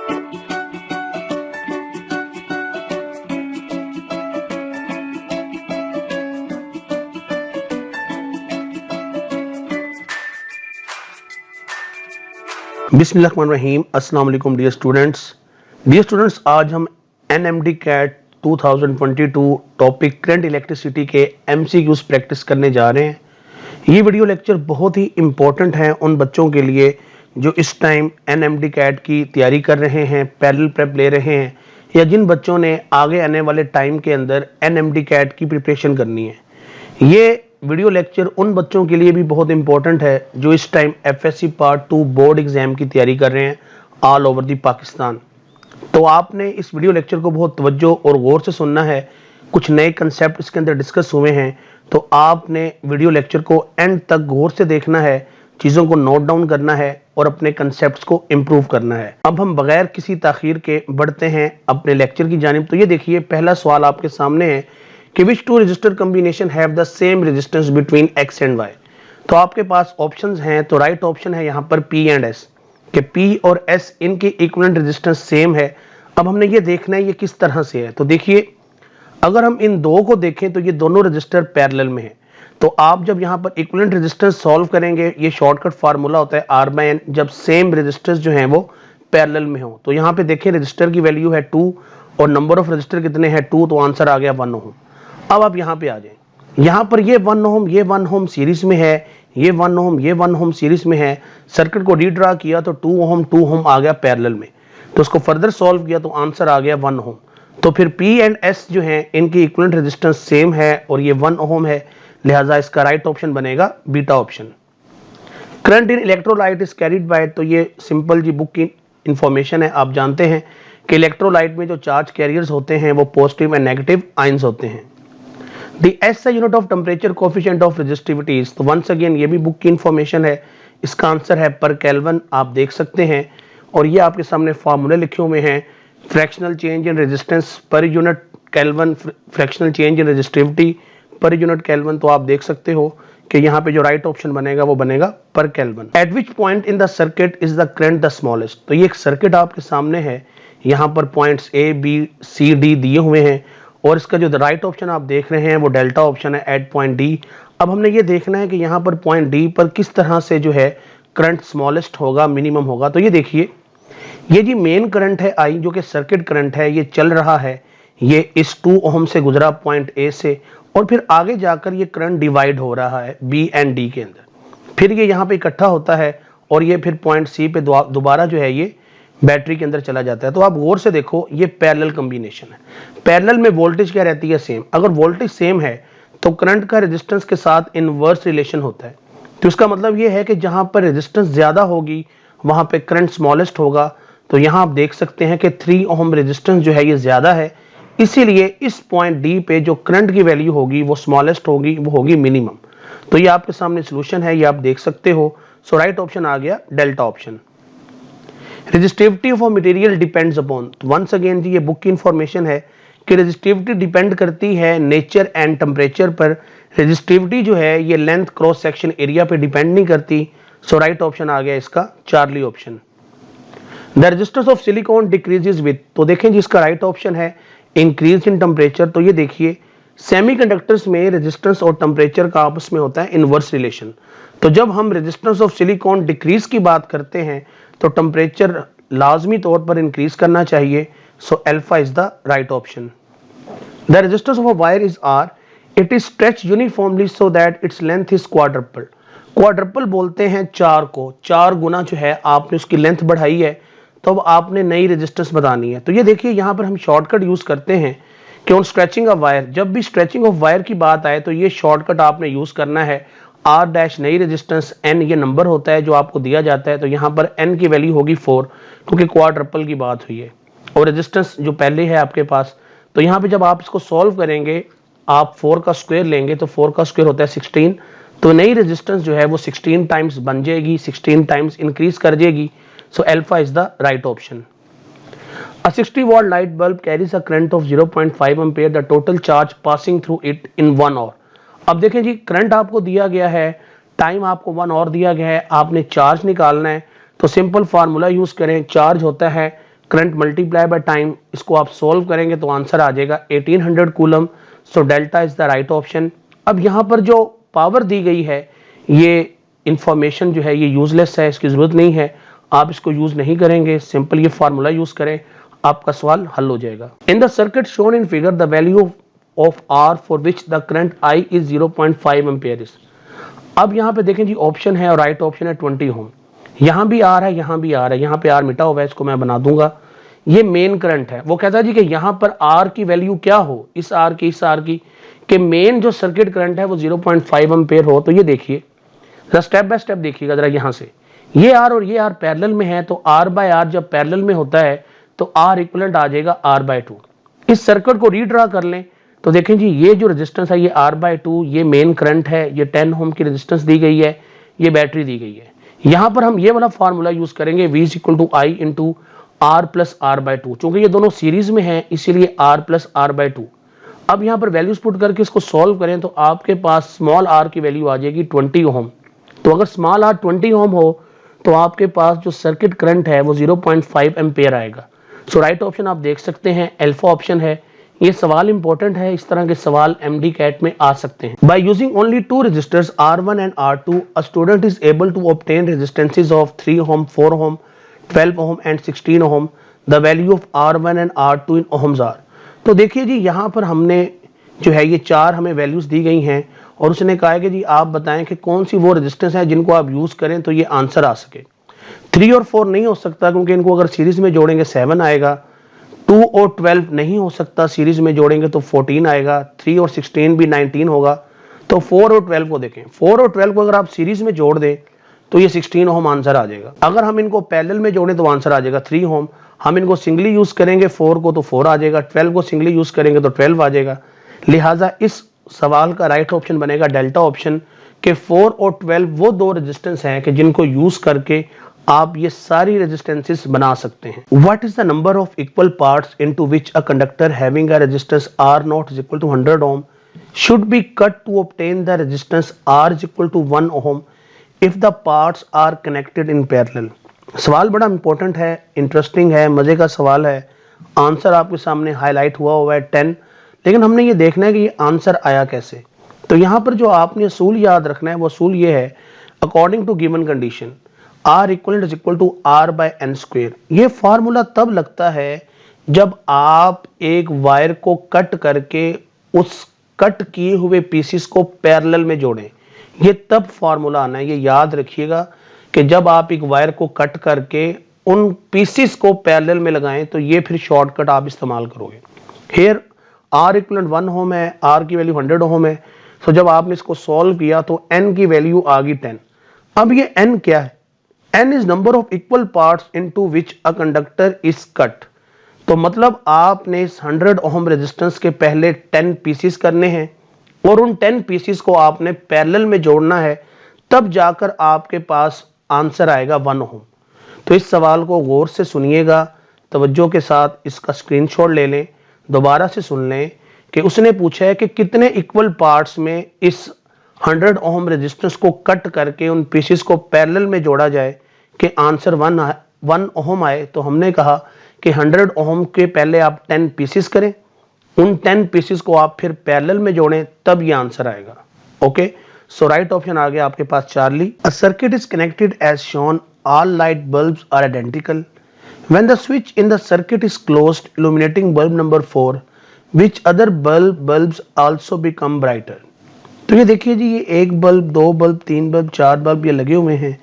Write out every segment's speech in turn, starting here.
बिस्मिल्लाहिर्रहमानिर्रहीम। अस्सलाम वालेकुम डियर स्टूडेंट्स, आज हम NMD CAT 2022 topic current electricity के MCQs प्रैक्टिस करने जा रहे हैं। ये वीडियो लेक्चर बहुत ही इम्पोर्टेंट है उन बच्चों के लिए जो इस टाइम NMD CAT की तैयारी कर रहे हैं, पैरेलल प्रेप ले रहे हैं, या जिन बच्चों ने आगे आने वाले टाइम के अंदर NMD CAT की प्रिपरेशन करनी है। ये वीडियो लेक्चर उन बच्चों के लिए भी बहुत इंपॉर्टेंट है जो इस time FSC part 2 board exam की तैयारी कर रहे हैं ऑल ओवर दी पाकिस्तान। तो आपने इस वीडियो लेक्चर को बहुत तवज्जो और गौर से सुनना है। कुछ नए कंसेप्ट इसके अंदर डिस्कस हुए हैं, तो आपने वीडियो लेक्चर को एंड तक गौर से देखना है, चीज़ों को नोट डाउन करना है और अपने कंसेप्ट को इम्प्रूव करना है। अब हम बगैर किसी ताखीर के बढ़ते हैं अपने लेक्चर की जानिब। तो ये देखिए, पहला सवाल आपके सामने है कि which two register combination have the same resistance between X and Y। तो आपके पास ऑप्शंस हैं, तो राइट ऑप्शन है यहाँ पर P एंड S, कि P और S इनके इक्विवेलेंट रेजिस्टेंस सेम है। अब हमने ये देखना है ये किस तरह से है। तो देखिए, अगर हम इन दो को देखें तो ये दोनों रजिस्टर पैरेलल में है। तो आप जब यहाँ पर इक्विवेलेंट रेजिस्टेंस सॉल्व करेंगे, ये शॉर्टकट फार्मूला होता है R/N, जब सेम रेजिस्टेंस जो है वो पैरेलल में हो। तो यहाँ पे देखें, रजिस्टर की वैल्यू है 2 और नंबर ऑफ रजिस्टर कितने हैं 2, तो आंसर आ गया 1 ओम। अब आप यहाँ पे आ जाएं, यहाँ पर ये 1 ओम, ये 1 ओम सीरीज में है, ये 1 ओम, ये 1 ओम सीरीज में है। सर्किट को रीड्रा किया तो 2 ओम आ गया पैरेलल में। तो उसको फर्दर सॉल्व किया तो आंसर आ गया 1 ओम। तो फिर P एंड S जो है इनकी इक्विवेलेंट रेजिस्टेंस सेम है और ये 1 ओम है, लिहाजा इसका राइट ऑप्शन बनेगा beta option. Current in electrolyte is carried by, तो ये सिंपल जी बुक की इंफॉर्मेशन है। आप जानते हैं कि इलेक्ट्रोलाइट में जो चार्ज कैरियर्स होते हैं वो पॉजिटिव एंड नेगेटिव आयंस होते हैं। The SI unit of temperature coefficient of resistivity, तो वंस अगेन ये भी बुक की इंफॉर्मेशन है। इसका आंसर है पर केल्विन, आप देख सकते हैं। और ये आपके सामने फार्मूले लिखे हुए हैं, fractional change in resistance per unit kelvin, fractional change in resistivity per unit kelvin. तो आप देख सकते हो कि यहाँ पे जो राइट ऑप्शन बनेगा वो बनेगा पर kelvin. Eight which point in the circuit is the current the smallest, तो ये एक सर्किट आपके सामने है, यहाँ पर points A B C D दिए हुए हैं और इसका जो राइट ऑप्शन आप देख रहे हैं वो डेल्टा ऑप्शन है एट पॉइंट D। अब हमने ये देखना है कि यहाँ पर पॉइंट D पर किस तरह से जो है करंट स्मॉलेस्ट होगा, मिनिमम होगा। तो ये देखिए, ये जी मेन करंट है I, जो कि सर्किट करंट है, ये चल रहा है, ये इस 2 ओम से गुजरा पॉइंट A से, और फिर आगे जाकर ये करंट डिवाइड हो रहा है B एंड D के अंदर, फिर ये यहाँ पे इकट्ठा होता है और ये फिर पॉइंट C पे दोबारा जो है ये बैटरी के अंदर चला जाता है। तो आप गौर से देखो, ये पैरेलल कॉम्बिनेशन है। पैरेलल में वोल्टेज क्या रहती है, सेम। अगर वोल्टेज सेम है तो करंट का रेजिस्टेंस के साथ इनवर्स रिलेशन होता है। तो इसका मतलब ये है कि जहां पर रेजिस्टेंस ज्यादा होगी वहां पे करंट स्मॉलेस्ट होगा। तो यहां आप देख सकते हैं कि 3 ओम रेजिस्टेंस जो है ये ज्यादा है, इसीलिए इस पॉइंट डी पे जो करंट की वैल्यू होगी वो स्मॉलेस्ट होगी, वो होगी मिनिमम। तो ये आपके सामने सोल्यूशन है, ये आप देख सकते हो। सो राइट ऑप्शन आ गया delta option. Resistivity of material depends upon, once again जी ये बुक की इंफॉर्मेशन है कि रेजिस्टिविटी डिपेंड करती है नेचर एंड टेम्परेचर पर। रेजिस्टिविटी जो है ये लेंथ क्रॉस सेक्शन एरिया पे डिपेंड नहीं करती। सो राइट ऑप्शन आ गया इसका Charlie option. The resistance of silicon decreases with, तो देखें जी इसका राइट ऑप्शन है इंक्रीज इन टेम्परेचर। तो ये देखिए, सेमीकंडक्टर्स में रेजिस्टेंस और टेम्परेचर का आपस में होता है इनवर्स रिलेशन। तो जब हम रेजिस्टेंस ऑफ सिलिकॉन डिक्रीज की बात करते हैं तो टेम्परेचर लाजमी तौर पर इंक्रीज करना चाहिए। So alpha is the right option. The resistance of a wire is R, it is stretch uniformly so that it's length is quadruple. Quadruple बोलते हैं 4 को, 4 गुना जो है आपने उसकी लेंथ बढ़ाई है, तो अब आपने नई रेजिस्टेंस बतानी है। तो ये देखिए, यहाँ पर हम शॉर्टकट यूज करते हैं कि ऑन स्ट्रेचिंग ऑफ वायर, जब भी स्ट्रेचिंग ऑफ वायर की बात आए तो ये शॉर्टकट आपने यूज करना है। R डैश नई रेजिस्टेंस, N ये नंबर होता है जो आपको दिया जाता है। तो यहाँ पर N की वैल्यू होगी 4, क्योंकि क्वाड्रपल की बात हुई है और रेजिस्टेंस जो पहले है आपके पास। तो यहाँ पे जब आप इसको सॉल्व करेंगे, आप 4 का स्क्वायर लेंगे तो 4 का स्क्वायर होता है 16। तो नई रेजिस्टेंस जो है वो 16 टाइम्स बन जाएगी, 16 टाइम्स इंक्रीज कर जाएगी। So alpha is the right option. A 60 watt light bulb carries a current of 0.5 ampere. The total charge passing through it in 1 hour. अब देखें जी, करंट आपको दिया गया है, टाइम आपको 1 आवर दिया गया है, आपने चार्ज निकालना है। तो सिंपल फार्मूला यूज करें, चार्ज होता है करंट मल्टीप्लाई बाय टाइम, इसको आप सोल्व करेंगे तो आंसर आ जाएगा 1800 coulomb. So delta is the right option. अब यहाँ पर जो पावर दी गई है ये इंफॉर्मेशन जो है ये यूजलेस है, इसकी जरूरत नहीं है, आप इसको यूज नहीं करेंगे, सिंपल ये फार्मूला यूज करें, आपका सवाल हल हो जाएगा। In the circuit shown in figure the value of R for which the current I is 0.5 ampere is. अब यहाँ पे देखें जी ऑप्शन है और राइट ऑप्शन है 20 ओम। यहाँ भी आर है, यहाँ भी आर है, यहाँ पे आर मिटा हुआ है, इसको मैं बना दूंगा। ये मेन करंट है। वो कहता है जी कि यहाँ पर आर की वैल्यू क्या हो, इस आर की, इस आर की, कि मेन जो सर्किट करंट है वो 0.5 एम्पियर हो। तो ये देखिए स्टेप बाय स्टेप देखिएगा जरा। यहाँ से ये आर और ये आर पैरेलल में है, तो आर बाय आर जब पैरेलल में होता है तो आर इक्वलेंट आ जाएगा आर बाय 2। इस सर्किट को रीड्रा कर लें तो देखें जी ये जो रेजिस्टेंस है ये आर बाय 2, ये मेन करंट है, ये 10 ओम की रेजिस्टेंस दी गई है, ये बैटरी दी गई है। यहाँ पर हम ये वाला फार्मूला यूज करेंगे V is equal to I into R plus R by 2। चूंकि ये दोनों सीरीज में है इसीलिए आर प्लस आर बाय 2। अब यहाँ पर वैल्यूज पुट करके इसको सॉल्व करें तो आपके पास स्मॉल आर की वैल्यू आ जाएगी 20 ओम। तो अगर स्मॉल आर 20 ओम हो तो आपके पास जो सर्किट करंट है वो 0.5 एम्पियर आएगा। सो राइट ऑप्शन आप देख सकते हैं अल्फा ऑप्शन है। ये सवाल इंपॉर्टेंट है, इस तरह के सवाल एमडी कैट में आ सकते हैं। By using only two resistors R1 and R2 a student is able to obtain resistances of 3 ohm, 4 ohm, 12 ohm and 16 ohm. The value of R1 and R2 in ohms are. तो देखिए जी यहाँ पर हमने जो है ये चार हमें वैल्यूज दी गई हैं और उसने कहा है कि जी आप बताएं कि कौन सी वो रेजिस्टेंस है जिनको आप यूज करें तो ये आंसर आ सके। 3 और 4 नहीं हो सकता क्योंकि इनको अगर सीरीज में जोड़ेंगे 7 आएगा। 2 और 12 नहीं हो सकता, सीरीज में जोड़ेंगे तो 14 आएगा। 3 और 16 भी 19 होगा। तो 4 और 12 को देखें, 4 और 12 को अगर आप सीरीज में जोड़ दें तो ये 16 ओम आंसर आ जाएगा। अगर हम इनको पैरेलल में जोड़ें तो आंसर आ जाएगा 3 ओम। हम इनको सिंगली यूज करेंगे 4 को तो 4 आ जाएगा, 12 को सिंगली यूज करेंगे तो 12 आ जाएगा। लिहाजा इस सवाल का राइट ऑप्शन बनेगा डेल्टा ऑप्शन के 4 और 12 वो दो रेजिस्टेंस हैं कि जिनको यूज करके आप ये सारी रेजिस्टेंसेस बना सकते हैं। What is the number of equal parts into which a conductor having a resistance R0 is equal to 100 ohm should be cut to obtain the resistance R is equal to 1 ohm if the parts are connected in parallel. सवाल बड़ा important है, interesting है, मजे का सवाल है। Answer आपके सामने हाईलाइट हुआ है 10, लेकिन हमने ये देखना है कि ये आंसर आया कैसे। तो यहाँ पर जो आपने असूल याद रखना है वो असूल ये है, according to given condition R equal to R by N square. ये फार्मूला तब लगता है जब आप एक वायर को कट करके उस कट किए हुए पीसेस को पैरेलल में जोड़ें। ये तब फार्मूला आना है, ये याद रखिएगा कि जब आप एक वायर को कट करके उन पीसेस को पैरेलल में लगाएं तो ये फिर शॉर्टकट आप इस्तेमाल करोगे। हियर R इक्वल 1 ओम है, R की वैल्यू 100 ओम है। तो जब आपने इसको सॉल्व किया तो N की वैल्यू आ गई 10। अब ये N क्या है? N is number of equal parts into which a conductor is cut। तो मतलब आपने इस 100 ओम रेजिस्टेंस के पहले 10 पीसेस करने हैं और उन 10 पीसेस को आपने पैरेलल में जोड़ना है, तब जाकर आपके पास आंसर आएगा 1 ओम। तो इस सवाल को गौर से सुनिएगा, तवज्जो के साथ इसका स्क्रीनशॉट ले लें, दोबारा से सुन लें कि उसने पूछा है कि कितने इक्वल पार्ट्स में इस 100 ओम रेजिस्टेंस को कट करके उन पीसेस को पैरेलल में जोड़ा जाए कि आंसर 1 ओम आए। तो हमने कहा कि 100 ओम के पहले आप 10 पीसेस करें, उन 10 पीसेस को आप फिर पैरेलल में जोड़ें, तब ये आंसर आएगा। ओके, सो राइट ऑप्शन आ गया आपके पास Charlie. A circuit is connected as shown, all light bulbs are identical. When the switch in the circuit is closed illuminating bulb number 4 which other bulbs also become brighter। तो ये देखिए जी, ये एक bulb, दो बल्ब, तीन bulb, चार bulb ये लगे हुए हैं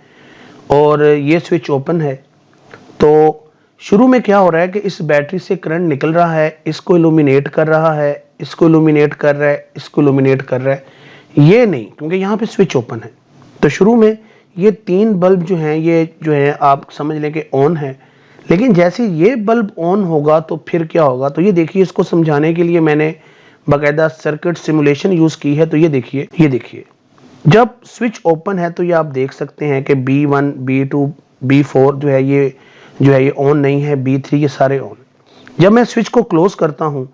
और ये स्विच ओपन है। तो शुरू में क्या हो रहा है कि इस बैटरी से करंट निकल रहा है, इसको इल्यूमिनेट कर रहा है, इसको इल्यूमिनेट कर रहा है, इसको इल्यूमिनेट कर रहा है। ये नहीं, क्योंकि यहाँ पे स्विच ओपन है। तो शुरू में ये तीन बल्ब जो हैं ये जो है आप समझ लें कि ऑन है, लेकिन जैसे ये बल्ब ऑन होगा तो फिर क्या होगा। तो ये देखिए, इसको समझाने के लिए मैंने बाकायदा सर्किट सिमुलेशन यूज की है। तो ये देखिए जब स्विच ओपन है तो ये आप देख सकते हैं कि B1, B2, B4 जो है ये ऑन नहीं है, B3 ये सारे ऑन। जब मैं स्विच को क्लोज करता हूं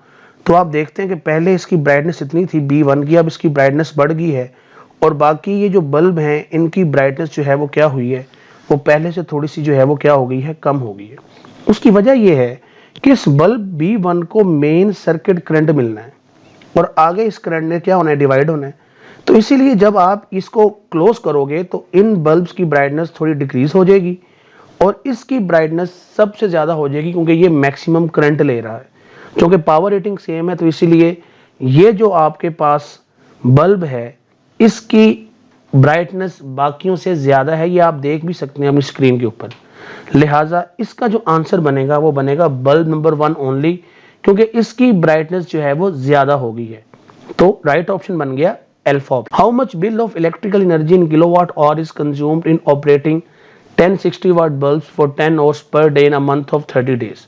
तो आप देखते हैं कि पहले इसकी ब्राइटनेस इतनी थी B1 की, अब इसकी ब्राइटनेस बढ़ गई है और बाकी ये जो बल्ब हैं इनकी ब्राइटनेस जो है वो क्या हुई है, वो पहले से थोड़ी सी जो है वो क्या हो गई है, कम हो गई है। उसकी वजह यह है कि इस बल्ब B1 को मेन सर्किट करंट मिलना है और आगे इस करंट ने क्या होना है, डिवाइड होना है। तो इसीलिए जब आप इसको क्लोज करोगे तो इन बल्ब्स की ब्राइटनेस थोड़ी डिक्रीज हो जाएगी और इसकी ब्राइटनेस सबसे ज़्यादा हो जाएगी क्योंकि ये मैक्सिमम करंट ले रहा है। क्योंकि पावर रेटिंग सेम है तो इसीलिए ये जो आपके पास बल्ब है इसकी ब्राइटनेस बाकियों से ज़्यादा है, ये आप देख भी सकते हैं अपनी स्क्रीन के ऊपर। लिहाजा इसका जो आंसर बनेगा वो बनेगा बल्ब नंबर 1 ओनली, क्योंकि इसकी ब्राइटनेस जो है वो ज़्यादा हो गई है। तो राइट ऑप्शन बन गया alpha. How much bill of electrical energy in kilowatt hour is consumed in operating 1060 watt bulbs for 10 hours per day in a month of 30 days.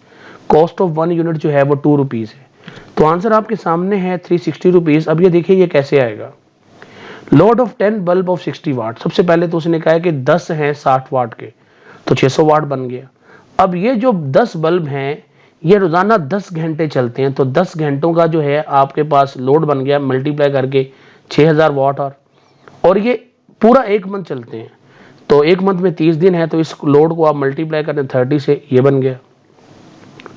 Cost of 1 unit जो है वो 2 रुपीज़ है। तो answer आपके सामने है 360 रुपीज़। अब ये देखिए ये कैसे आएगा। लोड ऑफ 10 बल्ब ऑफ 60 वाट, सबसे पहले तो उसने कहा है कि 10 हैं 60 वाट के, तो 600 वाट बन गया। अब ये जो 10 बल्ब हैं ये रोजाना 10 घंटे चलते हैं, तो 10 घंटों का जो है आपके पास लोड बन गया मल्टीप्लाई करके 6000 वाट और ये पूरा एक मंथ चलते हैं, तो एक मंथ में 30 दिन है, तो इस लोड को आप मल्टीप्लाई करते हैं 30 से, ये बन गया।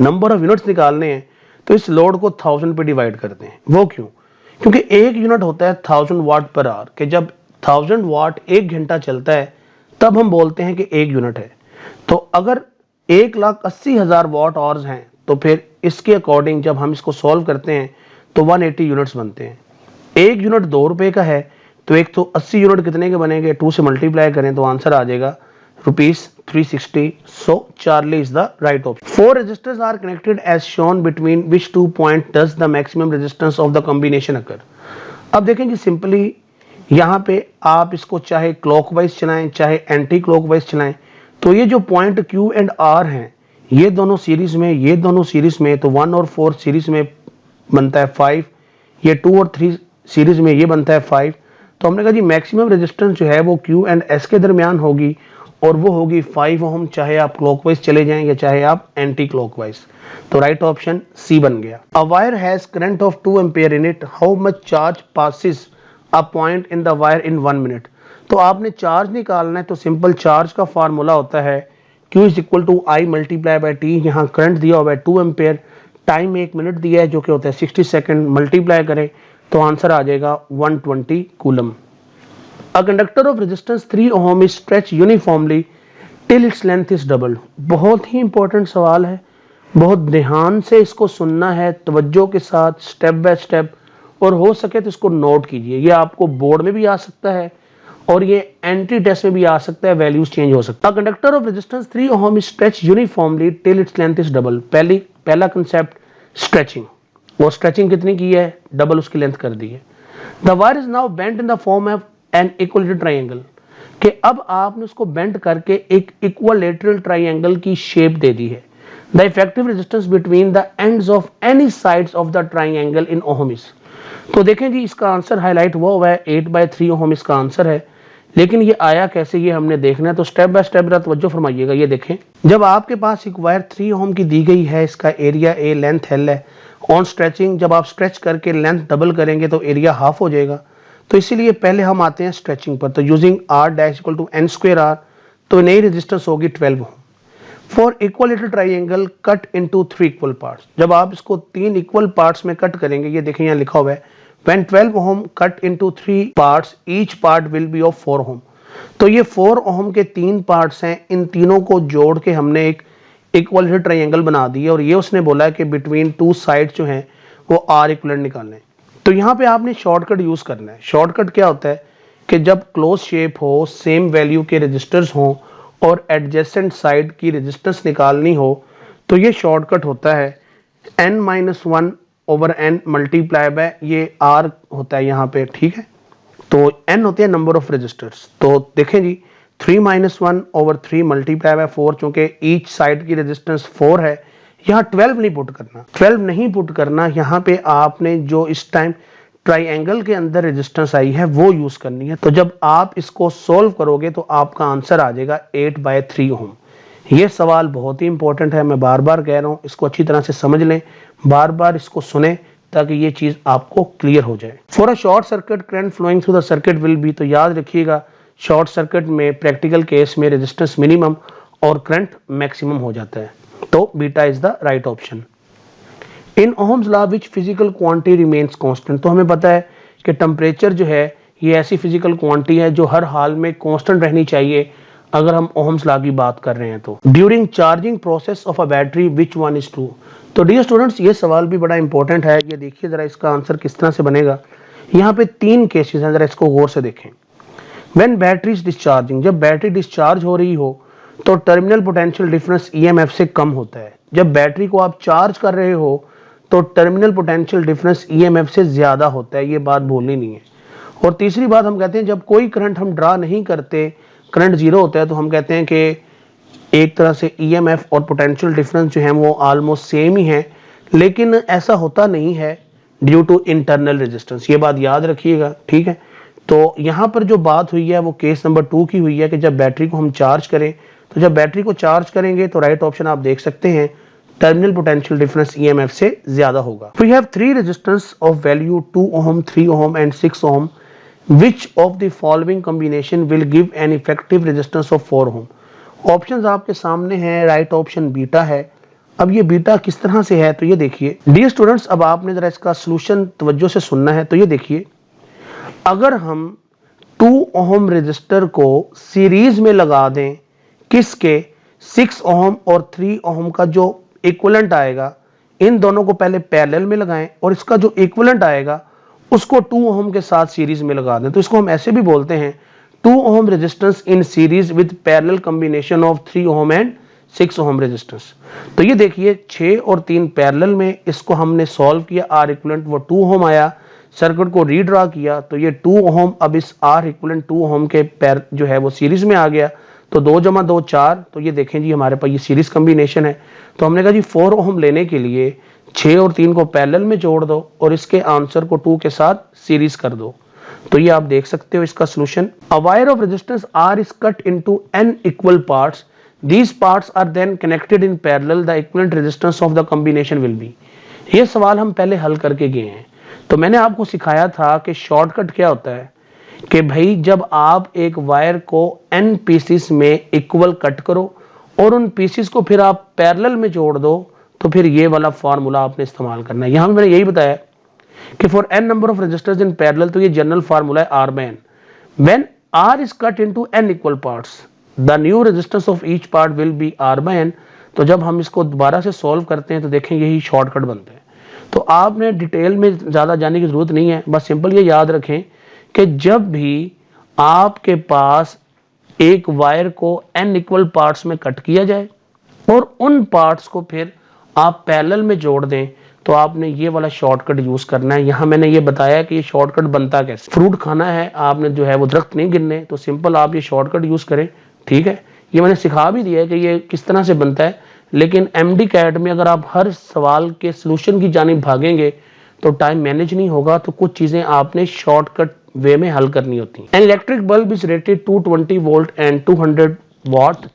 नंबर ऑफ यूनिट्स निकालने हैं तो इस लोड को 1000 पे डिवाइड करते हैं। वो क्यों? क्योंकि एक यूनिट होता है 1000 वाट पर आवर, कि जब 1000 वाट एक घंटा चलता है तब हम बोलते हैं कि एक यूनिट है। तो अगर 1,80,000 वाट आवर्स हैं तो फिर इसके अकॉर्डिंग जब हम इसको सॉल्व करते हैं तो 180 यूनिट्स बनते हैं। एक यूनिट 2 रुपए का है तो 180 यूनिट कितने के बनेंगे, 2 से मल्टीप्लाई करें तो आंसर आ जाएगा ₹360। So Charlie is the right option. 4 resistors are connected as shown between which 2 point does the maximum resistance of the combination occur. अब देखें जी सिंपली यहाँ पे आप इसको चाहे क्लॉकवाइज चलाएं चाहे एंटी क्लॉकवाइज चलाएं, तो ये जो पॉइंट Q एंड R हैं ये दोनों सीरीज में, ये दोनों सीरीज में, तो 1 और 4 सीरीज में बनता है 5, ये 2 और 3 सीरीज में ये बनता है 5। तो हमने कहा जी मैक्सिमम रेजिस्टेंस जो है वो Q एंड S के दरमियान होगी और वो होगी 5 ओम, चाहे आप क्लॉकवाइज चले जाएं या चाहे आप एंटी क्लॉकवाइज। तो राइट ऑप्शन सी बन गया। A wire has current of 2 ampere in it, how much charge passes a point in the wire in 1 minute. तो आपने चार्ज निकालना है, तो सिंपल चार्ज का फार्मूला होता है Q is equal to I multiply by T. यहाँ current दिया हुआ है 2 एम्पेयर, टाइम 1 मिनट दिया है जो कि होता है 60 सेकंड, मल्टीप्लाई करें तो आंसर आ जाएगा 120 coulomb. A conductor of resistance 3 ohm is stretch uniformly till its length is double. बहुत ही इंपॉर्टेंट सवाल है, बहुत ध्यान से इसको सुनना है, तवज्जो के साथ स्टेप बाय स्टेप, और हो सके तो इसको नोट कीजिए। ये आपको बोर्ड में भी आ सकता है और ये एंट्री टेस्ट में भी आ सकता है, वैल्यूज चेंज हो सकता है। Conductor of resistance 3 ohm is stretch uniformly till its length is double. पहला कंसेप्ट स्ट्रेचिंग, वो स्ट्रेचिंग कितनी की है, डबल उसकी लेंथ कर दी है। The wire is now bent in the form of an equilateral triangle, कि अब आपने उसको बेंट करके एक इक्विलेटरल ट्राइंगल की शेप दे दी है। The effective resistance between the ends of any sides of the triangle in Om is. तो देखें जी इसका आंसर हाईलाइट हुआ है 8/3 ओम इसका आंसर है, लेकिन ये आया कैसे ये हमने देखना है। तो स्टेप बाय स्टेप जरा तवज्जो फरमाइएगा। ये देखें, जब आपके पास एक वायर 3 ओम की दी गई है, इसका एरिया A, लेंथ L है। ऑन स्ट्रेचिंग जब आप स्ट्रेच करके लेंथ डबल करेंगे तो एरिया हाफ हो जाएगा, तो इसीलिए पहले हम आते हैं स्ट्रेचिंग पर। तो using R dash equal to N²R, तो नई रेजिस्टेंस होगी 12 ohm. For equilateral triangle cut into 3 equal parts, जब आप इसको 3 इक्वल पार्ट्स में कट करेंगे, ये देखें यहाँ लिखा हुआ है when 12 ohm cut into 3 parts each part will be of 4 ohm। तो ये 4 ohm के 3 पार्ट्स हैं, इन तीनों को जोड़ के हमने एक इक्विलेटरल ट्राइंगल बना दी है और ये उसने बोला है कि बिटवीन 2 साइड जो हैं वो R इक्विवेलेंट निकालने। तो यहाँ पे आपने शॉर्टकट यूज करना है। शॉर्टकट क्या होता है कि जब क्लोज शेप हो, सेम वैल्यू के रेजिस्टर्स हों और एडजेसेंट साइड की रेजिस्टेंस निकालनी हो, तो ये शॉर्टकट होता है n-1 over n multiply by ये R होता है यहाँ पे, ठीक है। तो n होते हैं नंबर ऑफ रेजिस्टर्स। तो देखें जी 3-1 ओवर 3 मल्टीप्लाई बाय 4, चूंकि ईच साइड की रेजिस्टेंस 4 है, यहाँ 12 नहीं पुट करना, 12 नहीं पुट करना। यहाँ पे आपने जो इस टाइम ट्राइंगल के अंदर रेजिस्टेंस आई है वो यूज करनी है। तो जब आप इसको सोल्व करोगे तो आपका आंसर आ जाएगा 8/3 ओम। ये सवाल बहुत ही इंपॉर्टेंट है, मैं बार बार कह रहा हूँ, इसको अच्छी तरह से समझ लें, बार बार इसको सुने ताकि ये चीज आपको क्लियर हो जाए। For a short circuit current flowing through the circuit will be, तो याद रखिएगा शॉर्ट सर्किट में प्रैक्टिकल केस में रेजिस्टेंस मिनिमम और करंट मैक्सिमम हो जाता है। तो beta is the right option. In ohm's law which physical quantity remains constant, तो हमें पता है कि टेम्परेचर जो है ये ऐसी फिजिकल क्वांटिटी है जो हर हाल में कांस्टेंट रहनी चाहिए अगर हम ओहम्स लॉ की बात कर रहे हैं तो। During charging process of a battery which one is true, तो डियर स्टूडेंट्स ये सवाल भी बड़ा इंपॉर्टेंट है, ये देखिए जरा इसका आंसर किस तरह से बनेगा। यहाँ पे 3 केसेस हैं, जरा इसको गौर से देखें। व्हेन बैटरी इज डिस्चार्जिंग, जब बैटरी डिस्चार्ज हो रही हो तो टर्मिनल पोटेंशियल डिफरेंस ईएमएफ से कम होता है। जब बैटरी को आप चार्ज कर रहे हो तो टर्मिनल पोटेंशियल डिफरेंस ईएमएफ से ज्यादा होता है, ये बात भूलनी नहीं है। और तीसरी बात हम कहते हैं जब कोई करंट हम ड्रा नहीं करते, करंट जीरो होता है, तो हम कहते हैं कि एक तरह से ईएमएफ और पोटेंशियल डिफरेंस जो है वो ऑलमोस्ट सेम ही है, लेकिन ऐसा होता नहीं है ड्यू टू इंटरनल रेजिस्टेंस, ये बात याद रखिएगा, ठीक है। तो यहाँ पर जो बात हुई है वो केस नंबर 2 की हुई है कि जब बैटरी को हम चार्ज करें, तो जब बैटरी को चार्ज करेंगे तो राइट ऑप्शन आप देख सकते हैं, टर्मिनल पोटेंशियल डिफरेंस ईएमएफ से ज्यादा होगा। We have 3 resistance of value 2 ohm, 3 ohm and 6 ohm, which of the following combination will give an effective resistance of 4 ohm? Options आपके सामने हैं, राइट ऑप्शन बीटा है। अब ये बीटा किस तरह से है, तो ये देखिए डियर स्टूडेंट्स, अब आपने जरा इसका सॉल्यूशन तवज्जो से सुनना है। तो ये देखिए, अगर हम 2 ओम रेजिस्टर को सीरीज में लगा दें, किसके, 6 ओम और 3 ओम का जो इक्विवेलेंट आएगा, इन दोनों को पहले पैरेलल में लगाएं और इसका जो इक्विवेलेंट आएगा उसको 2 ओम के साथ सीरीज में लगा दें, तो इसको हम ऐसे भी बोलते हैं 2 ohm resistance in series with parallel combination of 3 ohm and 6 ohm resistance. तो ये देखिए 6 और 3 पैरेलल में, इसको हमने सॉल्व किया, आर इक्विवेलेंट वो 2 ओम आया, सर्किट को रीड्रा किया तो ये 2 ओम अब इस आर इक्विवेलेंट 2 ओम के पैर जो है वो सीरीज में आ गया, तो 2 + 2 4, तो ये देखें जी हमारे पास ये सीरीज कॉम्बिनेशन है। तो हमने कहा जी 4 ओम लेने के लिए 6 और 3 को पैरेलल में जोड़ दो और इसके आंसर को 2 के साथ सीरीज कर दो, तो ये आप देख सकते हो इसका solution. A wire of resistance R is cut into n equal parts, these parts are then connected in parallel, the equivalent resistance of the combination will be. ये सवाल हम पहले हल करके गए हैं, तो मैंने आपको सिखाया था कि शॉर्टकट क्या होता है कि भाई जब आप एक वायर को n पीसेस में इक्वल कट करो और उन पीसेस को फिर आप पैरेलल में जोड़ दो, तो फिर ये वाला फार्मूला आपने इस्तेमाल करना है। यहां मैंने यही बताया कि for n number of resistors in parallel, तो ये जनरल फार्मूला है R/n। When R is cut into n equal parts, the new resistance of each part will be R/n। तो जब हम इसको दोबारा से सॉल्व करते हैं तो देखें यही शॉर्टकट बनता है। तो आपने डिटेल में ज्यादा जाने की जरूरत नहीं है, बस सिंपल ये याद रखें कि जब भी आपके पास एक वायर को n इक्वल पार्ट्स में कट किया जाए और उन पार्ट्स को फिर आप पैरेलल में जोड़ दें, तो आपने ये वाला शॉर्टकट यूज करना है। यहां मैंने ये बताया कि ये शॉर्टकट बनता कैसे। फ्रूट खाना है आपने, जो है वो दरख्त नहीं गिरने, तो सिंपल आप ये शॉर्टकट यूज करें, ठीक है। ये मैंने सिखा भी दिया है कि ये किस तरह से बनता है, लेकिन एमडी कैट में अगर आप हर सवाल के सोल्यूशन की जानिब भागेंगे तो टाइम मैनेज नहीं होगा, तो कुछ चीजें आपने शॉर्टकट वे में हल करनी होती हैं। An electric bulb is rated 220 volt and 200 watt,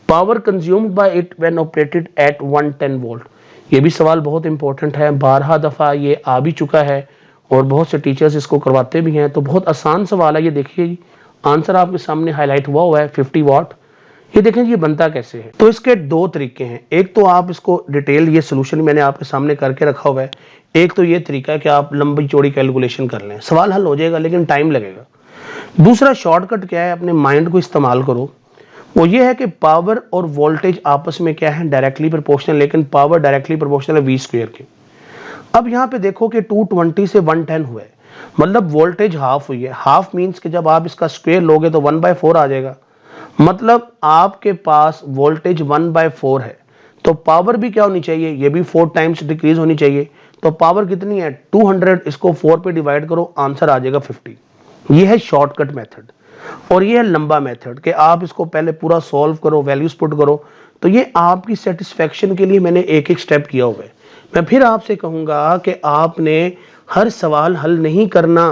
power consumed by it when operated at 110 volt. ये भी सवाल बहुत इंपॉर्टेंट है, 12 दफा ये आ भी चुका है और बहुत से टीचर्स इसको करवाते भी हैं, तो बहुत आसान सवाल है। ये देखिए आंसर आपके सामने हाईलाइट हुआ है 50 वाट। ये देखें ये बनता कैसे है, तो इसके 2 तरीके हैं। एक तो आप इसको डिटेल ये सोल्यूशन मैंने आपके सामने करके रखा हुआ है, एक तो ये तरीका है कि आप लंबी चौड़ी कैलकुलेशन कर लें, सवाल हल हो जाएगा लेकिन टाइम लगेगा। दूसरा शॉर्टकट क्या है, अपने माइंड को इस्तेमाल करो, वो ये है कि पावर और वोल्टेज आपस में क्या है, डायरेक्टली प्रोपोर्शनल, लेकिन पावर डायरेक्टली प्रोपोर्शनल है V² के। अब यहाँ पे देखो कि 220 से 110 हुआ है, मतलब वोल्टेज हाफ हुई है। हाफ मींस कि जब आप इसका स्क्वायर लोगे तो 1/4 आ जाएगा, मतलब आपके पास वोल्टेज 1/4 है, तो पावर भी क्या होनी चाहिए, ये भी 4 टाइम्स डिक्रीज होनी चाहिए। तो पावर कितनी है 200, इसको 4 पे डिवाइड करो, आंसर आ जाएगा 50। ये है शॉर्टकट मेथड। और ये है लंबा मेथड कि आप इसको पहले पूरा सॉल्व करो, वैल्यूज पुट करो। तो ये आपकी सेटिस्फेक्शन के लिए मैंने एक एक स्टेप किया हुआ है। मैं फिर आपसे कहूंगा कि आपने हर सवाल हल नहीं करना,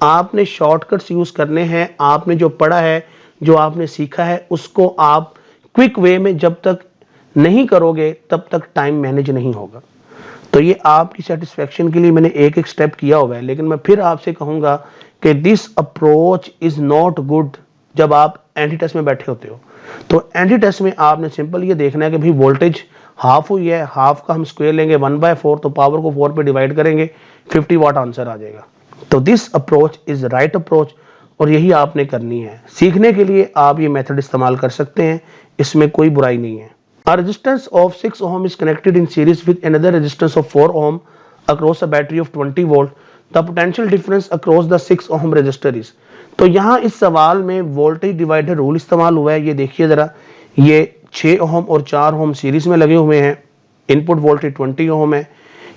आपने शॉर्टकट्स यूज करने हैं। आपने जो पढ़ा है, जो आपने सीखा है, उसको आप क्विक वे में जब तक नहीं करोगे तब तक टाइम मैनेज नहीं होगा। तो ये आपकी सेटिस्फेक्शन के लिए मैंने एक एक स्टेप किया हुआ है, लेकिन मैं फिर आपसे कहूंगा कि this approach is not good. जब आप एंटी टेस्ट में बैठे होते हो तो एंटी टेस्ट में आपने सिंपल ये देखना है कि भाई वोल्टेज हाफ हुई है, हाफ का हम स्क्वायर लेंगे 1/4, तो पावर को 4 पे डिवाइड करेंगे 50 वाट आंसर आ जाएगा। तो this approach is right approach और यही आपने करनी है। सीखने के लिए आप ये मेथड इस्तेमाल कर सकते हैं, इसमें कोई बुराई नहीं है। A resistance of 6 ohm is connected in series with another resistance of 4 ohm across a battery of 20 volt. The potential difference across the 6 ohm resistor is। तो यहाँ इस सवाल में वोल्टेज डिवाइडर रूल इस्तेमाल हुआ है। ये देखिए जरा, ये 6 ओम और 4 ओम सीरीज में लगे हुए हैं, इनपुट वोल्टेज 20 ओम है।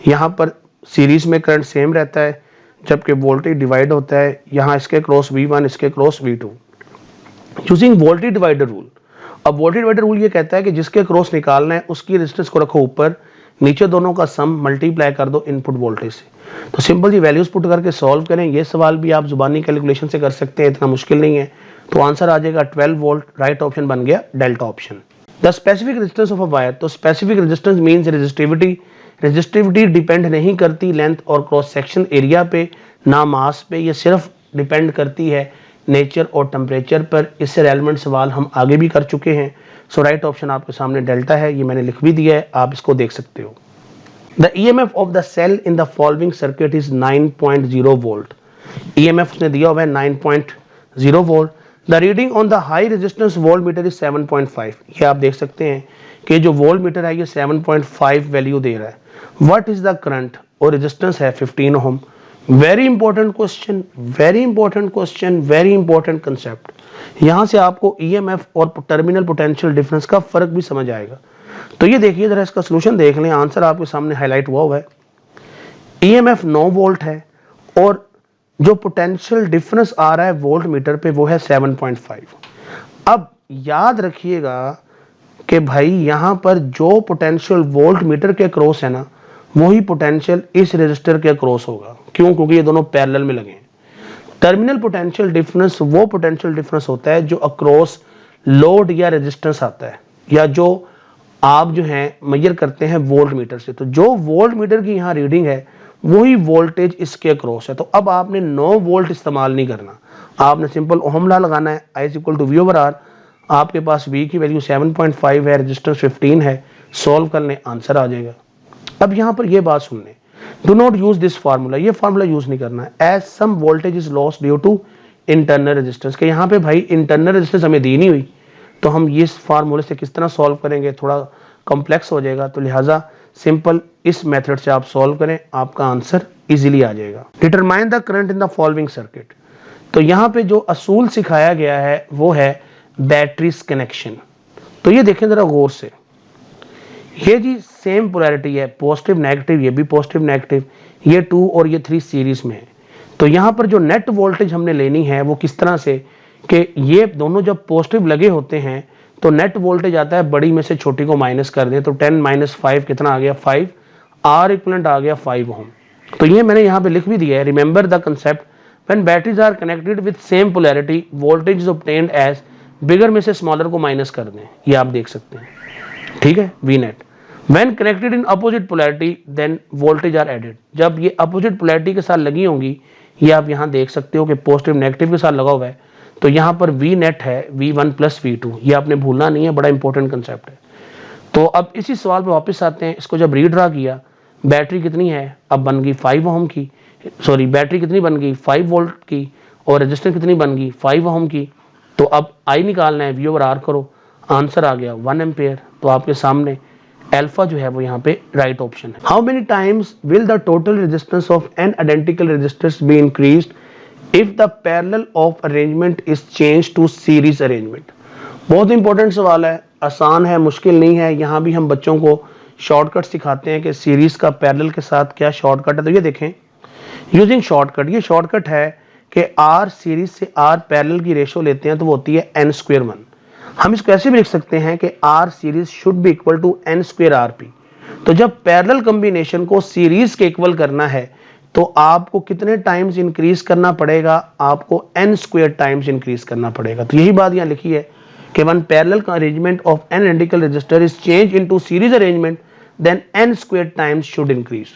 यहाँ पर सीरीज में करंट सेम रहता है, जबकि वोल्टेज डिवाइड होता है, यहाँ इसके क्रॉस V1 इसके cross V2 using voltage divider rule. अब वोल्टेज डिवाइडर रूल ये कहता है कि जिसके क्रॉस निकालना है उसकी रेजिस्टेंस को रखो ऊपर, नीचे दोनों का सम मल्टीप्लाई कर दो इनपुट वोल्टेज से। तो सिंपल जी वैल्यूज पुट करके सॉल्व करें। ये सवाल भी आप जुबानी कैलकुलेशन से कर सकते हैं, इतना मुश्किल नहीं है। तो आंसर आ जाएगा 12 वोल्ट। राइट ऑप्शन बन गया delta option. The specific resistance of a wire. तो specific resistance means resistivity. Resistivity depend नहीं करती लेंथ और क्रॉस सेक्शन एरिया पे, ना मास पे, ये सिर्फ डिपेंड करती है नेचर और टेम्परेचर पर। इससे रेलेवेंट सवाल हम आगे भी कर चुके हैं। सो राइट ऑप्शन आपके सामने डेल्टा है, ये मैंने लिख भी दिया है, आप इसको देख सकते हो। The EMF of the cell in the following circuit is 9.0 volt. EMF ने दिया हुआ है 9.0 volt. The reading on the high resistance voltmeter is 7.5। ये आप देख सकते हैं कि जो वोल्ट मीटर है ये 7.5 वैल्यू दे रहा है। व्हाट इज द करंट, और रेजिस्टेंस है 15 ohm. Very important question, very important question, very important concept. यहां से आपको EMF और टर्मिनल पोटेंशियल डिफरेंस का फर्क भी समझ आएगा। तो ये देखिए जरा, इसका सॉल्यूशन देख लें। आंसर आपके सामने हाईलाइट हुआ है। EMF 9 वोल्ट है और जो पोटेंशियल डिफरेंस आ रहा है वोल्ट मीटर पे वो है 7.5। अब याद रखिएगा कि भाई यहां पर जो पोटेंशियल वोल्ट मीटर के क्रॉस है ना, वही पोटेंशियल इस रेजिस्टर के क्रॉस होगा। क्यों? क्योंकि ये दोनों पैरेलल में लगे हैं। टर्मिनल पोटेंशियल डिफरेंस वो पोटेंशियल डिफरेंस होता है जो अक्रॉस लोड या रेजिस्टेंस आता है, या जो आप जो है मेजर करते हैं वोल्ट मीटर से। तो जो वोल्ट मीटर की यहाँ रीडिंग है वही वोल्टेज इसके अक्रॉस है। तो अब आपने 9 वोल्ट इस्तेमाल नहीं करना, आपने सिंपल ओहम लॉ लगाना है। I = V/R। आपके पास V की वैल्यू 7.5 है, रेजिस्टेंस 15 है। सॉल्व कर लें, आंसर आ जाएगा। अब यहाँ पर यह बात सुन लें, do not use this formula. ये फार्मूला यूज नहीं करना है। As some voltage is lost due to internal resistance, के यहाँ पे भाई इंटरनल रेजिस्टेंस हमें दी नहीं हुई, तो हम ये फार्मूले से किस तरह सॉल्व करेंगे, थोड़ा कॉम्प्लेक्स हो जाएगा। तो लिहाजा सिंपल इस मेथड से आप सॉल्व करें, आपका आंसर इजीली आ जाएगा। Determine the current in the following circuit. तो यहाँ पे जो असूल सिखाया गया है वो है बैटरीज कनेक्शन। तो ये देखें जरा गौर से, ये जी सेम पोलैरिटी है, पॉजिटिव नेगेटिव, ये भी पॉजिटिव नेगेटिव, ये 2 और ये 3 सीरीज में है। तो यहाँ पर जो नेट वोल्टेज हमने लेनी है वो किस तरह से, कि ये दोनों जब पॉजिटिव लगे होते हैं तो नेट वोल्टेज आता है, बड़ी में से छोटी को माइनस कर दें तो 10 - 5 कितना आ गया 5, R इक्वलेंट आ गया 5 ओम। तो ये मैंने यहाँ पे लिख भी दिया है। Remember the concept, when batteries are connected with same polarity voltage is obtained as, bigger में से स्मॉलर को माइनस कर दें, ये आप देख सकते हैं, ठीक है, V net. When connected in opposite polarity, then voltage are added। जब ये अपोजिट पोलैरिटी के साथ लगी होंगी, ये आप यहाँ देख सकते हो कि पॉजिटिव नेगेटिव के साथ लगा हुआ है, तो यहाँ पर V नेट है V1 + V2। ये आपने भूलना नहीं है, बड़ा इंपॉर्टेंट कंसेप्ट है। तो अब इसी सवाल पे वापस आते हैं। इसको जब रीड्रा किया, बैटरी कितनी है, अब बन गई 5 ओम की, सॉरी बैटरी कितनी बन गई 5 वोल्ट की, और रजिस्टर कितनी बन गई 5 ओम की। तो अब I निकालना है, V/R करो, आंसर आ गया 1 एम्पेयर। तो आपके सामने अल्फा जो है वो यहाँ पे राइट ऑप्शन है। How many times will the total resistance of n identical resistors be increased if the parallel of arrangement is change to series arrangement. बहुत इंपॉर्टेंट सवाल है, आसान है, मुश्किल नहीं है। यहाँ भी हम बच्चों को शॉर्टकट सिखाते हैं कि सीरीज का पैरेलल के साथ क्या शॉर्टकट है। तो ये देखें, यूजिंग शॉर्टकट, ये शॉर्टकट है कि R सीरीज से R पैरेलल की रेशो लेते हैं तो वो होती है n²1। हम इसको ऐसे भी लिख सकते हैं कि R series should be equal to n² RP। तो जब पैरेलल कॉम्बिनेशन को सीरीज के इक्वल करना है तो आपको कितने टाइम्स इंक्रीज करना पड़ेगा, आपको n² टाइम्स इंक्रीज करना पड़ेगा। तो यही बात यहाँ लिखी है कि one parallel arrangement of n identical resistor is change into series arrangement then n² times should increase.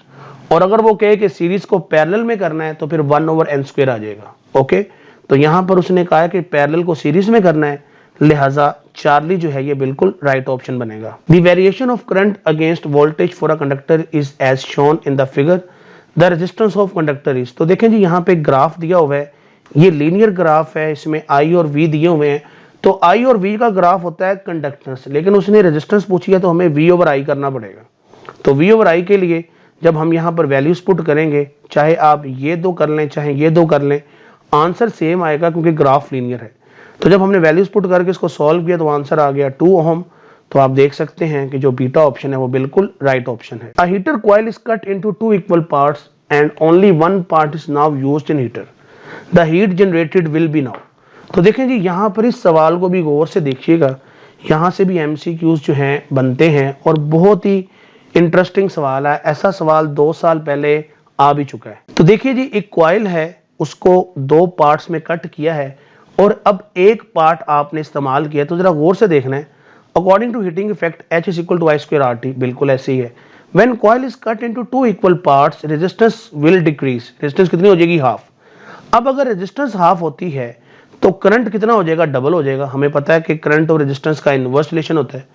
और अगर वो कहे कि सीरीज को पैरेलल में करना है तो फिर 1/n² आ जाएगा। ओके, तो यहाँ पर उसने कहा है कि पैरेलल को सीरीज में करना है लिहाजा चार्ली जो है ये बिल्कुल राइट ऑप्शन बनेगा। The variation of current against voltage for a conductor is as shown in the figure, the resistance of conductor is. तो देखें जी यहाँ पे ग्राफ दिया हुआ है, ये लीनियर ग्राफ है, इसमें आई और वी दिए हुए हैं। तो आई और वी का ग्राफ होता है कंडक्टेंस, लेकिन उसने रेजिस्टेंस पूछी है तो हमें वी ओवर आई करना पड़ेगा। तो वी ओवर आई के लिए जब हम यहाँ पर वैल्यूज पुट करेंगे, चाहे आप ये दो कर लें चाहे ये दो कर लें, आंसर सेम आएगा क्योंकि ग्राफ लीनियर है। तो जब हमने वैल्यूज पुट करके इसको सॉल्व किया तो आंसर आ गया 2 ओम। तो आप देख सकते हैं कि जो बीटा ऑप्शन है वो बिल्कुल राइट ऑप्शन है। अ heater coil is cut into 2 equal parts and only 1 part is now used in heater, the heat generated will B now. तो देखें जी यहाँ पर इस सवाल को भी गौर से देखिएगा, यहाँ से भी एमसीक्यूज जो हैं बनते हैं और बहुत ही इंटरेस्टिंग सवाल है। ऐसा सवाल 2 साल पहले आ भी चुका है। तो देखिए जी, एक कॉइल है, उसको 2 पार्ट्स में कट किया है और अब एक पार्ट आपने इस्तेमाल किया। तो जरा गौर से देखना है, according to heating effect H is equal to I square R T, बिल्कुल ऐसे ही है। When coil is cut into 2 equal parts resistance will decrease, resistance कितनी हो जाएगी? हाफ। अब अगर रेजिस्टेंस हाफ होती है तो करंट कितना हो जाएगा? डबल हो जाएगा। हमें पता है कि करंट और रेजिस्टेंस का इनवर्स रिलेशन होता है।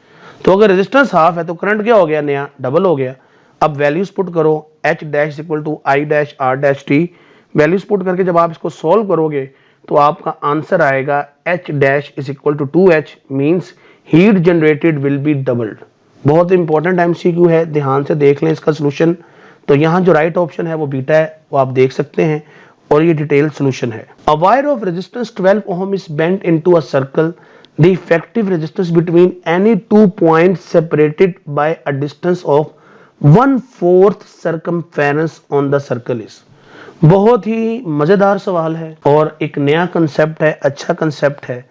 तो अगर रेजिस्टेंस हाफ है तो करंट क्या हो गया? नया डबल हो गया। अब वैल्यूज पुट करो, H dash equal to I dash R dash T. Values put करके जब आप इसको सॉल्व करोगे तो आपका आंसर आएगा H dash is equal to 2H, means heat generated will be doubled. बहुत इंपॉर्टेंट एमसीक्यू है, ध्यान से देख लें इसका सोल्यूशन। तो यहाँ जो राइट ऑप्शन है वो बीटा है, वो आप देख सकते हैं और ये डिटेल सोल्यूशन है। A wire of resistance 12 ohm is bent into a circle, the effective resistance between any 2 points separated by a distance of 1/4 circumference on the circle is. बहुत ही मजेदार सवाल है और एक नया कंसेप्ट है, अच्छा कंसेप्ट है।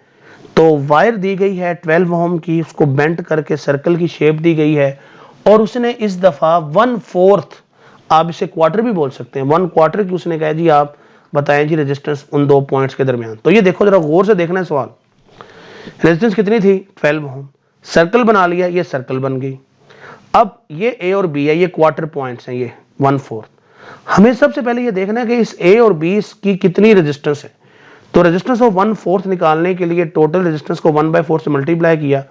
तो वायर दी गई है 12 ओम की, उसको बेंट करके सर्कल की शेप दी गई है और उसने इस दफा 1/4, आप इसे क्वार्टर भी बोल सकते हैं, 1/4 की उसने कहा जी आप बताएं जी रेजिस्टेंस उन 2 पॉइंट्स के दरमियान। तो ये देखो जरा गौर से देखना है सवाल, रेजिस्टेंस कितनी थी? 12 ओम। सर्कल बना लिया, ये सर्कल बन गई। अब ये ए और बी है, ये क्वार्टर पॉइंट्स हैं, ये 1/4। हमें सबसे पहले ये देखना है कि इस ए और बी की कितनी रेजिस्टेंस है। तो रेजिस्टेंस ऑफ 1/4 निकालने के लिए टोटल रेजिस्टेंस को 1/4 से मल्टीप्लाई किया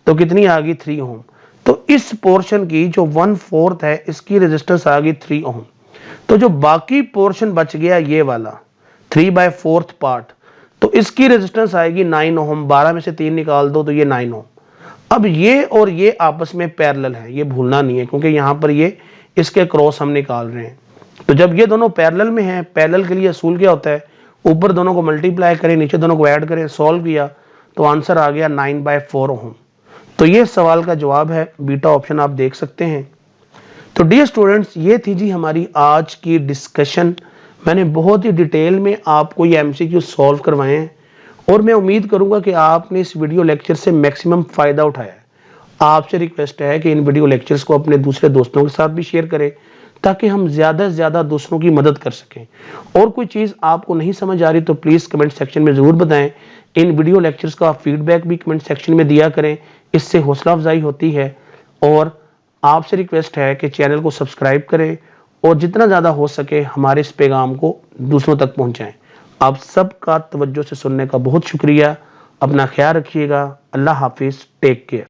तो कितनी आ गई? 3 ओम। तो इस पोर्शन की जो 1/4 है इसकी रेजिस्टेंस आ गई 3 ओम। तो जो बाकी पोर्शन बच गया ये वाला 3/4 पार्ट, तो इसकी रेजिस्टेंस आएगी 9 ओम। 12 में से 3 निकाल दो तो ये 9 ओम। अब ये और ये आपस में पैरेलल है, ये भूलना नहीं है क्योंकि यहाँ पर ये इसके क्रॉस हम निकाल रहे हैं। तो जब ये दोनों पैरेलल में हैं, पैरेलल के लिए असूल क्या होता है? ऊपर दोनों को मल्टीप्लाई करें, नीचे दोनों को ऐड करें, सॉल्व किया तो आंसर आ गया 9/4 ओम। तो ये सवाल का जवाब है, बीटा ऑप्शन आप देख सकते हैं। तो डियर स्टूडेंट्स, ये थी जी हमारी आज की डिस्कशन। मैंने बहुत ही डिटेल में आपको ये एमसीक्यू सॉल्व करवाए हैं और मैं उम्मीद करूंगा कि आपने इस वीडियो लेक्चर से मैक्सिमम फ़ायदा उठाया है। आपसे रिक्वेस्ट है कि इन वीडियो लेक्चर्स को अपने दूसरे दोस्तों के साथ भी शेयर करें ताकि हम ज़्यादा से ज़्यादा दूसरों की मदद कर सकें। और कोई चीज़ आपको नहीं समझ आ रही तो प्लीज़ कमेंट सेक्शन में ज़रूर बताएं। इन वीडियो लेक्चर्स का फीडबैक भी कमेंट सेक्शन में दिया करें, इससे हौसला अफजाई होती है। और आपसे रिक्वेस्ट है कि चैनल को सब्सक्राइब करें और जितना ज़्यादा हो सके हमारे इस पैगाम को दूसरों तक पहुँचाएँ। आप सबका तवज्जो से सुनने का बहुत शुक्रिया। अपना ख्याल रखिएगा। अल्लाह हाफिज़, टेक केयर।